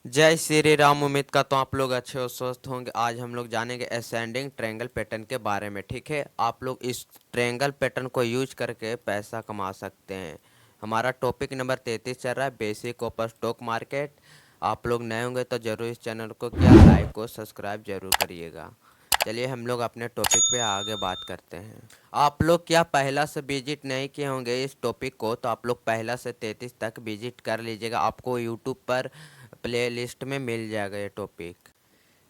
जय श्री राम। उम्मीद करता हूँ आप लोग अच्छे और स्वस्थ होंगे। आज हम लोग जानेंगे असेंडिंग ट्रायंगल पैटर्न के बारे में। ठीक है, आप लोग इस ट्रायंगल पैटर्न को यूज करके पैसा कमा सकते हैं। हमारा टॉपिक नंबर 33 चल रहा है, बेसिक ऑफ स्टॉक मार्केट। आप लोग नए होंगे तो ज़रूर इस चैनल को क्या लाइक और सब्सक्राइब जरूर करिएगा। चलिए हम लोग अपने टॉपिक पे आगे बात करते हैं। आप लोग क्या पहला से विजिट नहीं किए होंगे इस टॉपिक को, तो आप लोग पहला से 33 तक विजिट कर लीजिएगा। आपको यूट्यूब पर प्लेलिस्ट में मिल जाएगा ये टॉपिक।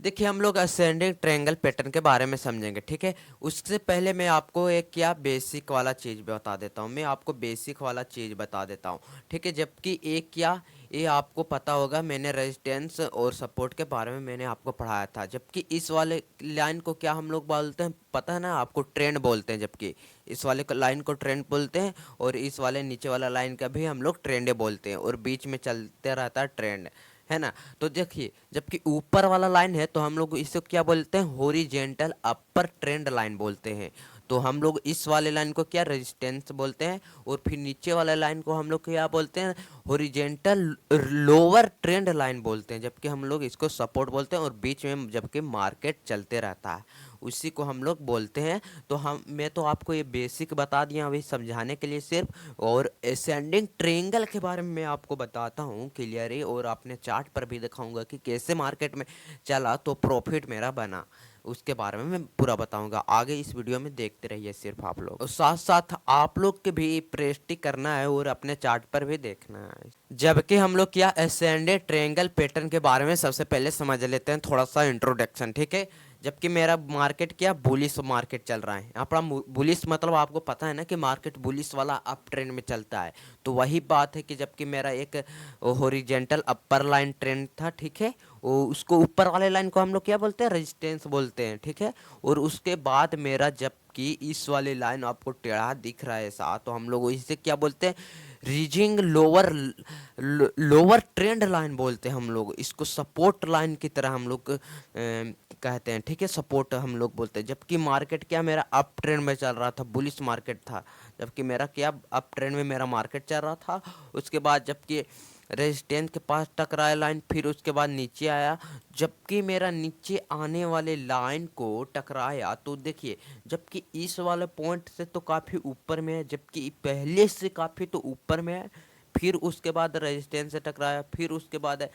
देखिए, हम लोग असेंडिंग ट्रायंगल पैटर्न के बारे में समझेंगे। ठीक है, उससे पहले मैं आपको एक क्या बेसिक वाला चीज़ बता देता हूँ। मैं आपको बेसिक वाला चीज़ बता देता हूँ। ठीक है, जबकि एक क्या ये आपको पता होगा, मैंने रेजिस्टेंस और सपोर्ट के बारे में मैंने आपको पढ़ाया था। जबकि इस वाले लाइन को क्या हम लोग बोलते हैं पता है ना आपको, ट्रेंड बोलते हैं। जबकि इस वाले लाइन को ट्रेंड बोलते हैं और इस वाले नीचे वाला लाइन का भी हम लोग ट्रेंड बोलते हैं, और बीच में चलते रहता है ट्रेंड, है ना। तो देखिए, जबकि ऊपर वाला लाइन है तो हम लोग इसे क्या बोलते हैं, हॉरिजेंटल अपर ट्रेंड लाइन बोलते हैं। तो हम लोग इस वाले लाइन को क्या रेजिस्टेंस बोलते हैं, और फिर नीचे वाले लाइन को हम लोग क्या बोलते हैं, हॉरिजेंटल लोअर ट्रेंड लाइन बोलते हैं। जबकि हम लोग इसको सपोर्ट बोलते हैं, और बीच में जबकि मार्केट चलते रहता है उसी को हम लोग बोलते हैं। तो मैं तो आपको ये बेसिक बता दिया अभी समझाने के लिए सिर्फ। और असेंडिंग ट्रायंगल के बारे में मैं आपको बताता हूँ क्लियरली, और अपने चार्ट पर भी दिखाऊंगा कि कैसे मार्केट में चला तो प्रॉफिट मेरा बना। उसके बारे में मैं पूरा बताऊंगा। आगे इस वीडियो में देखते रहिए सिर्फ आप लोग, और साथ साथ आप लोग के भी प्रैक्टिस करना है और अपने चार्ट पर भी देखना है। जबकि हम लोग क्या असेंडेड ट्रायंगल पैटर्न के बारे में सबसे पहले समझ लेते हैं, थोड़ा सा इंट्रोडक्शन। ठीक है, जबकि मेरा मार्केट क्या बुलिश मार्केट चल रहा है। अपना बुलिश मतलब आपको पता है ना कि मार्केट बुलिश वाला अप ट्रेंड में चलता है। तो वही बात है कि जबकि मेरा एक हॉरिजेंटल अपर लाइन ट्रेंड था। ठीक है, वो उसको ऊपर वाले लाइन को हम लोग क्या बोलते हैं, रेजिस्टेंस बोलते हैं। ठीक है, और उसके बाद मेरा जबकि इस वाले लाइन आपको टेढ़ा दिख रहा है ऐसा, तो हम लोग इसे क्या बोलते हैं, रीजिंग लोअर ट्रेंड लाइन बोलते हैं। हम लोग इसको सपोर्ट लाइन की तरह हम लोग कहते हैं। ठीक है, सपोर्ट हम लोग बोलते हैं। जबकि मार्केट क्या मेरा अप ट्रेंड में चल रहा था, बुलिश मार्केट था। जबकि मेरा क्या अप ट्रेंड में मेरा मार्केट चल रहा था। उसके बाद जबकि रेजिस्टेंस के पास टकराया लाइन, फिर उसके बाद नीचे आया। जबकि मेरा नीचे आने वाले लाइन को टकराया तो देखिए, जबकि इस वाले पॉइंट से तो काफ़ी ऊपर में है, जबकि पहले से काफ़ी तो ऊपर में है। फिर उसके बाद रेजिस्टेंस से टकराया, फिर उसके बाद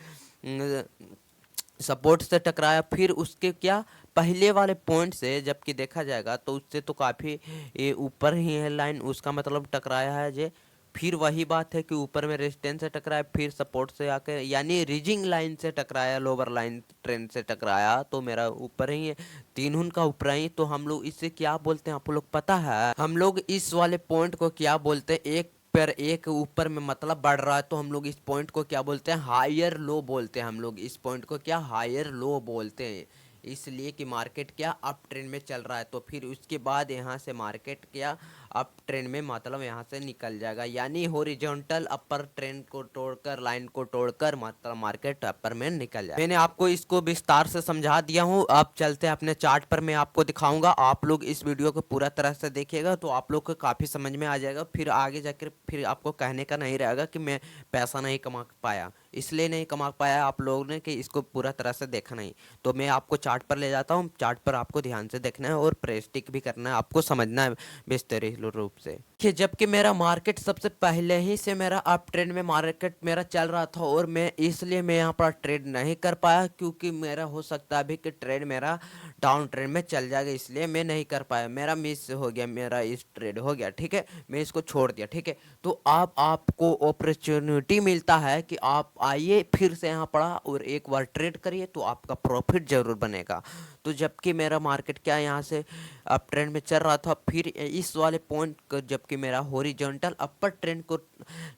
सपोर्ट से टकराया, फिर उसके क्या पहले वाले पॉइंट से जबकि देखा जाएगा तो उससे तो काफ़ी ये ऊपर ही है लाइन, उसका मतलब टकराया है जे। फिर वही बात है कि ऊपर में रेजिस्टेंस से टकराया, फिर सपोर्ट से आकर यानी रीजिंग लाइन से टकराया, लोअर लाइन ट्रेंड से टकराया, तो मेरा ऊपर ही है, तीन उनका ऊपर ही। तो हम लोग इसे क्या बोलते हैं आप लोग पता है, हम लोग इस वाले पॉइंट को क्या बोलते हैं, एक पर एक ऊपर में मतलब बढ़ रहा है तो हम लोग इस पॉइंट को क्या बोलते हैं, हायर लो बोलते हैं। हम लोग इस पॉइंट को क्या हायर लो बोलते हैं, इसलिए कि मार्केट क्या अप ट्रेंड में चल रहा है। तो फिर उसके बाद यहाँ से मार्केट क्या अप ट्रेंड में मतलब यहाँ से निकल जाएगा, यानी हॉरिजॉन्टल अपर ट्रेंड को तोड़कर, लाइन को तोड़कर मतलब मार्केट अपर में निकल जाए। मैंने आपको इसको विस्तार से समझा दिया हूँ। अब चलते हैं अपने चार्ट पर, मैं आपको दिखाऊंगा। आप लोग इस वीडियो को पूरा तरह से देखिएगा तो आप लोग को काफ़ी समझ में आ जाएगा। फिर आगे जाकर फिर आपको कहने का नहीं रहेगा कि मैं पैसा नहीं कमा पाया, इसलिए नहीं कमा पाया आप लोगों ने कि इसको पूरा तरह से देखा नहीं। तो मैं आपको चार्ट पर ले जाता हूँ, चार्ट पर आपको ध्यान से देखना है और प्रैक्टिस भी करना है, आपको समझना है बेहतरीन रूप से। देखिए, जबकि मेरा मार्केट सबसे पहले ही से मेरा अप ट्रेंड में मार्केट मेरा चल रहा था, और मैं इसलिए मैं यहाँ पर ट्रेड नहीं कर पाया क्योंकि मेरा हो सकता है अभी कि ट्रेड मेरा डाउन ट्रेंड में चल जाएगा, इसलिए मैं नहीं कर पाया, मेरा मिस हो गया, मेरा इस ट्रेड हो गया। ठीक है, मैं इसको छोड़ दिया। ठीक है, तो अब आपको अपॉर्चुनिटी मिलता है कि आप आइए फिर से यहाँ पड़ा और एक बार ट्रेड करिए तो आपका प्रॉफिट जरूर बनेगा। तो जबकि मेरा मार्केट क्या यहाँ से अप ट्रेंड में चल रहा था, फिर इस वाले पॉइंट को जबकि मेरा हॉरिजॉन्टल अपर ट्रेंड को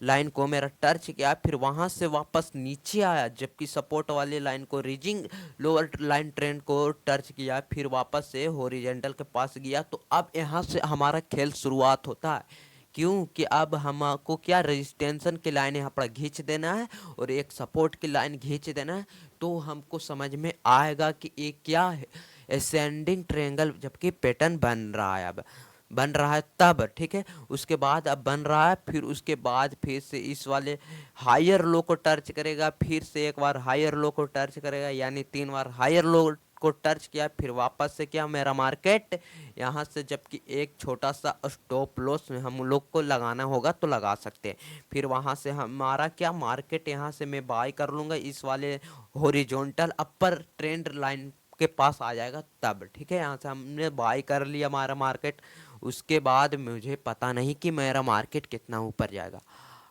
लाइन को मेरा टच किया, फिर वहाँ से वापस नीचे आया, जबकि सपोर्ट वाली लाइन को रीजिंग लोअर लाइन ट्रेंड को टच किया, फिर वापस से हॉरिजॉन्टल के पास गया। तो अब यहाँ से हमारा खेल शुरुआत होता है, क्योंकि अब हमको क्या रेजिस्टेंशन की लाइन यहाँ पर खींच देना है और एक सपोर्ट की लाइन खींच देना है। तो हमको समझ में आएगा कि ये क्या है, असेंडिंग ट्रायंगल जबकि पैटर्न बन रहा है अब। बन रहा है तब, ठीक है। उसके बाद अब बन रहा है, फिर उसके बाद फिर से इस वाले हायर लो को टच करेगा, फिर से एक बार हायर लो को टच करेगा, यानी 3 बार हायर लो को टच किया, फिर वापस से क्या मेरा मार्केट यहाँ से, जबकि एक छोटा सा स्टॉप लॉस हम लोग को लगाना होगा तो लगा सकते हैं। फिर वहाँ से हमारा क्या मार्केट यहाँ से मैं बाय कर लूँगा इस वाले हॉरिजॉन्टल अपर ट्रेंड लाइन के पास आ जाएगा तब, ठीक है। यहाँ से हमने बाय कर लिया हमारा मार्केट। उसके बाद मुझे पता नहीं कि मेरा मार्केट कितना ऊपर जाएगा।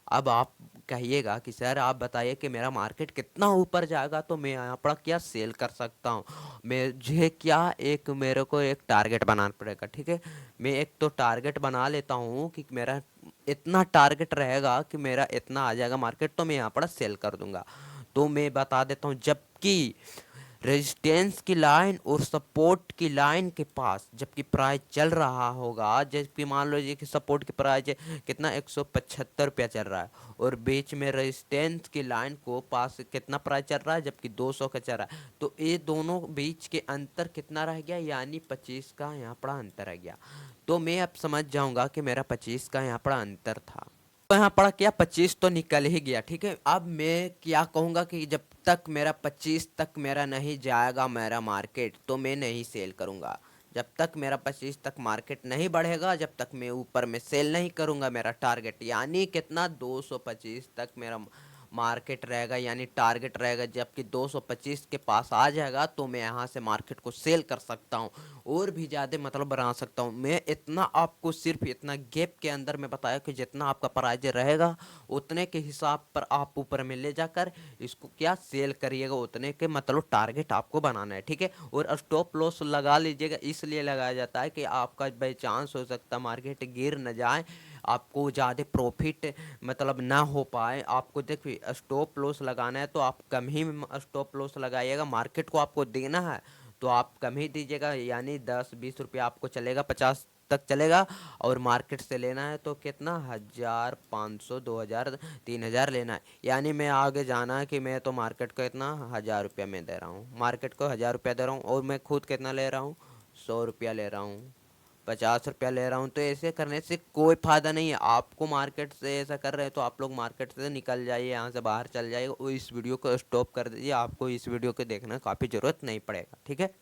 अब आप कहिएगा कि सर आप बताइए कि मेरा मार्केट कितना ऊपर जाएगा तो मैं यहाँ पर क्या सेल कर सकता हूँ। मुझे क्या एक मेरे को एक टारगेट बनाना पड़ेगा, ठीक है। मैं एक तो टारगेट बना लेता हूँ कि मेरा इतना टारगेट रहेगा कि मेरा इतना आ जाएगा मार्केट, तो मैं यहाँ पर सेल कर दूंगा। तो मैं बता देता हूँ, जबकि रेजिस्टेंस की लाइन और सपोर्ट की लाइन के पास जबकि प्राइस चल रहा होगा, जबकि मान लीजिए कि सपोर्ट की प्राइस कितना 175 रुपया चल रहा है, और बीच में रेजिस्टेंस की लाइन को पास कितना प्राइस चल रहा है, जबकि 200 का चल रहा है। तो ये दोनों बीच के अंतर कितना रह गया, यानी 25 का यहाँ पर अंतर रह गया। तो मैं अब समझ जाऊंगा कि मेरा 25 का यहाँ पर अंतर था। तो यहाँ पड़ा क्या, 25 तो निकल ही गया, ठीक है। अब मैं क्या कहूँगा कि जब तक मेरा 25 तक मेरा नहीं जाएगा मेरा मार्केट, तो मैं नहीं सेल करूँगा। जब तक मेरा 25 तक मार्केट नहीं बढ़ेगा, जब तक मैं ऊपर में सेल नहीं करूँगा। मेरा टारगेट यानी कितना, 225 तक मेरा मार्केट रहेगा, यानी टारगेट रहेगा। जबकि 225 के पास आ जाएगा तो मैं यहाँ से मार्केट को सेल कर सकता हूँ, और भी ज़्यादा मतलब बना सकता हूँ। मैं इतना आपको सिर्फ इतना गैप के अंदर में बताया कि जितना आपका प्राइस रहेगा उतने के हिसाब पर आप ऊपर में ले जाकर इसको क्या सेल करिएगा, उतने के मतलब टारगेट आपको बनाना है, ठीक है। और स्टॉप लॉस लगा लीजिएगा, इसलिए लगाया जाता है कि आपका बाई चांस हो सकता है मार्केट गिर न जाए, आपको ज़्यादा प्रॉफिट मतलब ना हो पाए। आपको देखिए स्टॉप लॉस लगाना है तो आप कम ही स्टॉप लॉस लगाइएगा। मार्केट को आपको देना है तो आप कम ही दीजिएगा, यानी 10-20 रुपया आपको चलेगा, 50 तक चलेगा। और मार्केट से लेना है तो कितना, 1,500, 2,000, 3,000 लेना है। यानी मैं आगे जाना है कि मैं तो मार्केट को इतना 1,000 रुपया में दे रहा हूँ, मार्केट को 1,000 रुपया दे रहा हूँ, और मैं खुद कितना ले रहा हूँ, 100 रुपया ले रहा हूँ, 50 रुपया ले रहा हूँ। तो ऐसे करने से कोई फ़ायदा नहीं है। आपको मार्केट से ऐसा कर रहे हैं तो आप लोग मार्केट से निकल जाइए, यहाँ से बाहर चल जाइए, और इस वीडियो को स्टॉप कर दीजिए। आपको इस वीडियो को देखना काफ़ी ज़रूरत नहीं पड़ेगा, ठीक है।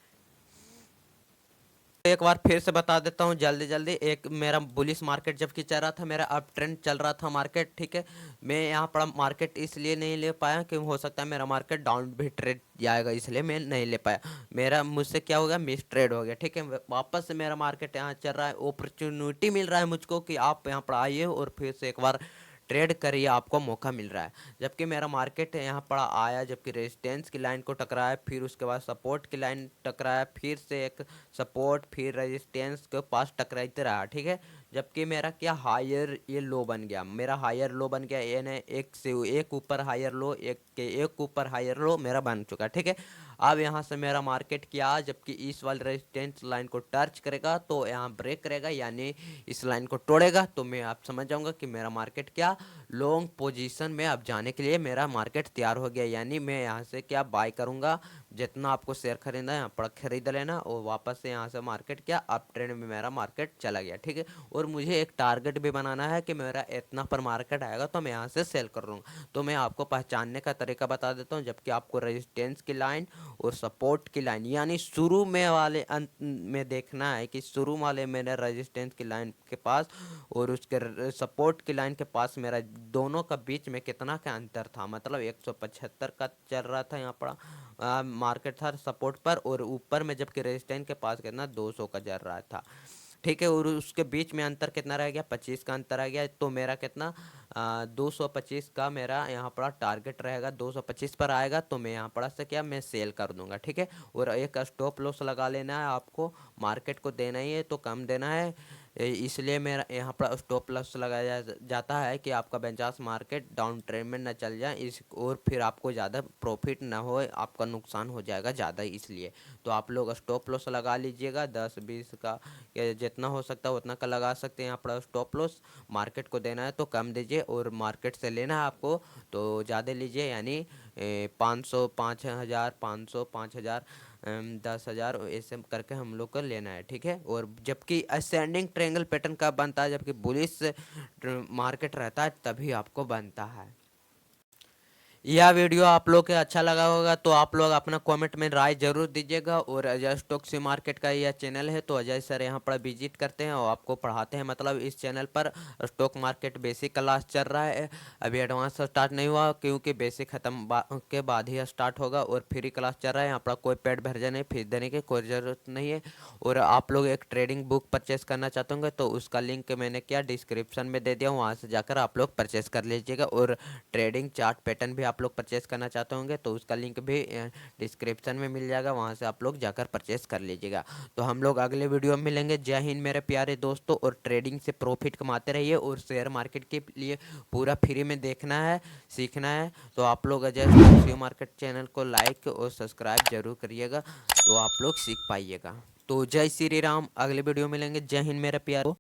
एक बार फिर से बता देता हूँ जल्दी जल्दी। एक मेरा बुलिश मार्केट जबकि चल रहा था, मेरा अप ट्रेंड चल रहा था मार्केट, ठीक है। मैं यहाँ पर मार्केट इसलिए नहीं ले पाया कि हो सकता है मेरा मार्केट डाउन भी ट्रेड जाएगा, इसलिए मैं नहीं ले पाया। मेरा मुझसे क्या हो गया, मिस ट्रेड हो गया, ठीक है। वापस से मेरा मार्केट यहाँ चल रहा है, अपॉर्चुनिटी मिल रहा है मुझको कि आप यहाँ पर आइए और फिर से एक बार ट्रेड करिए, आपको मौका मिल रहा है। जबकि मेरा मार्केट यहाँ पर आया, जबकि रेजिस्टेंस की लाइन को टकराया, फिर उसके बाद सपोर्ट की लाइन टकराया, फिर से एक सपोर्ट, फिर रेजिस्टेंस के पास टकराते रहा, ठीक है। जबकि मेरा क्या हायर ये लो बन गया, मेरा हायर लो बन गया, ये ने एक से एक ऊपर हायर लो, एक के एक ऊपर हायर लो मेरा बन चुका, ठीक है। अब यहाँ से मेरा मार्केट क्या, जबकि इस वाले रेजिस्टेंस लाइन को टच करेगा तो यहाँ ब्रेक करेगा, यानी इस लाइन को तोड़ेगा, तो मैं आप समझ जाऊंगा कि मेरा मार्केट क्या लॉन्ग पोजीशन में अब जाने के लिए मेरा मार्केट तैयार हो गया। यानी मैं यहाँ से क्या बाय करूँगा, जितना आपको शेयर खरीदना है यहाँ पर खरीद लेना, और वापस से यहाँ से मार्केट क्या अप ट्रेंड में मेरा मार्केट चला गया, ठीक है। और मुझे एक टारगेट भी बनाना है कि मेरा इतना पर मार्केट आएगा तो मैं यहाँ से सेल कर लूँगा। तो मैं आपको पहचानने का तरीका बता देता हूँ। जबकि आपको रेजिस्टेंस की लाइन और सपोर्ट की लाइन, यानी शुरू में वाले अंत में देखना है कि शुरू वाले मेरे रेजिस्टेंस की लाइन के पास और उसके सपोर्ट की लाइन के पास मेरा दोनों का बीच में कितना का अंतर था। मतलब 175 का चल रहा था यहाँ पर मार्केट था सपोर्ट पर, और ऊपर में जबकि रेजिस्टेंस के पास कितना 200 का चल रहा था, ठीक है। और उसके बीच में अंतर कितना रह गया, 25 का अंतर आ गया। तो मेरा कितना 225 का मेरा यहाँ पर टारगेट रहेगा, 225 पर आएगा तो मैं यहाँ पर से क्या मैं सेल कर दूंगा, ठीक है। और एक स्टॉप लॉस लगा लेना है आपको, मार्केट को देना ही है तो कम देना है। इसलिए मेरा यहाँ पर स्टॉप लॉस लगाया जाता है कि आपका बेंचास मार्केट डाउन ट्रेंड में न चल जाए, इस और फिर आपको ज़्यादा प्रॉफिट ना हो, आपका नुकसान हो जाएगा ज़्यादा, इसलिए तो आप लोग स्टॉप लॉस लगा लीजिएगा 10-20 का, जितना हो सकता है उतना का लगा सकते हैं। यहाँ पर स्टॉप लॉस मार्केट को देना है तो कम दीजिए, और मार्केट से लेना है आपको तो ज़्यादा लीजिए, यानी 500 5,000 500 5,000 10,000 ऐसे करके हम लोग को लेना है, ठीक है। और जबकि असेंडिंग ट्रायंगल पैटर्न कब बनता है, जबकि बुलिश मार्केट रहता है तभी आपको बनता है। यह वीडियो आप लोग के अच्छा लगा होगा तो आप लोग अपना कमेंट में राय जरूर दीजिएगा। और अजय स्टॉक सी मार्केट का यह चैनल है, तो अजय सर यहाँ पर विजिट करते हैं और आपको पढ़ाते हैं। मतलब इस चैनल पर स्टॉक मार्केट बेसिक क्लास चल रहा है, अभी एडवांस स्टार्ट नहीं हुआ क्योंकि बेसिक खत्म के बाद ही स्टार्ट होगा। और फ्री क्लास चल रहा है, यहाँ पर कोई पेड वर्जन है, फीस देने की कोई ज़रूरत नहीं है। और आप लोग एक ट्रेडिंग बुक परचेस करना चाहते होंगे तो उसका लिंक मैंने क्या डिस्क्रिप्शन में दे दिया, वहाँ से जाकर आप लोग परचेस कर लीजिएगा। और ट्रेडिंग चार्ट पैटर्न भी आप लोग परचेस करना चाहते होंगे तो उसका लिंक भी डिस्क्रिप्शन में मिल जाएगा, वहाँ से आप लोग जाकर परचेस कर लीजिएगा। तो हम लोग अगले वीडियो में मिलेंगे। जय हिंद मेरे प्यारे दोस्तों। और ट्रेडिंग से प्रॉफिट कमाते रहिए और शेयर मार्केट के लिए पूरा फ्री में देखना है, सीखना है। तो आप लोग अजय शेयर मार्केट चैनल को लाइक और सब्सक्राइब जरूर करिएगा, तो आप लोग सीख पाइएगा। तो जय श्री राम, अगले वीडियो में मिलेंगे। जय हिंद मेरे प्यारे।